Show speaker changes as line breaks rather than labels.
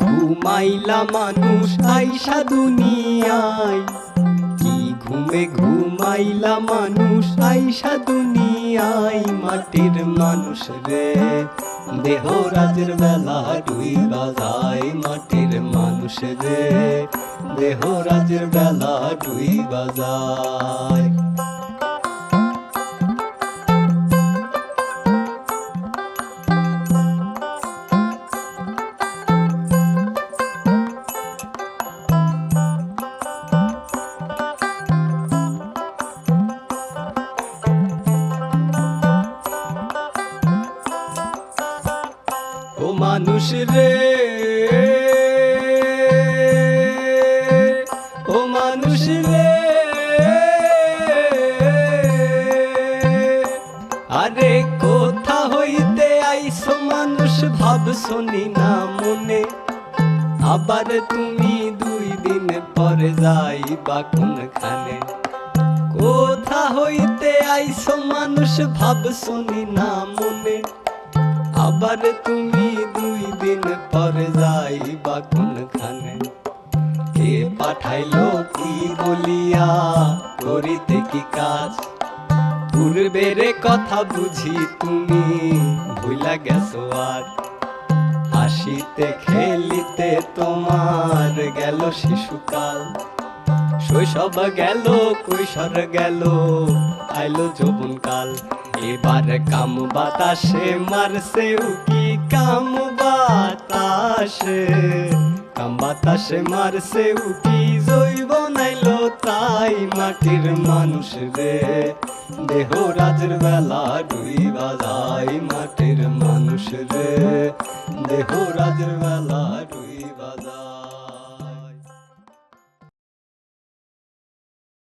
ঘুমাইলা মানুষ আইসা দুনিয়ায়, কি ঘুমে ঘুমাইলা মানুষ আইসা দুনিয়ায়। মাটির মানুষ রে দেহ রাজের বেলা ডুইবা যায়, মাটির মানুষ রে দেহ রাজের বেলা ডুইবা যায়। ও মানুষ রে, ও মানুষ রে, আরে কোথা হইতে আইছো মানুষ ভাবছো নি না মনে, আবার তুমি 2 দিন পরে যাইবা কোনখানে। কোথা হইতে আইছো মানুষ ভাবছো নি না মনে, আবার তুমি 2 দিন পরে যাইবা কোনখানে। কে পাঠাইলো কি বলিয়া করিতে কি কাজ, পূর্বের কথা বুঝি তুমি ভুলা গেছো আর। হাসিতে খেলিতে তোমার গেল শিশুকাল, শৈশব গেল কৈশোর গেল আইলো যৌবনকাল। এবার কাম বাতাসে মারছে উকি, কাম বাতাসে, কাম বাতাসে মারছে উকি, জৈবন আইলো তাই। মাটির মানুষ রে দেহ রাজের বেলা ডুইবা যায়, মাটির মানুষ রে দেহ রাজের বেলা ডুইবা যায়।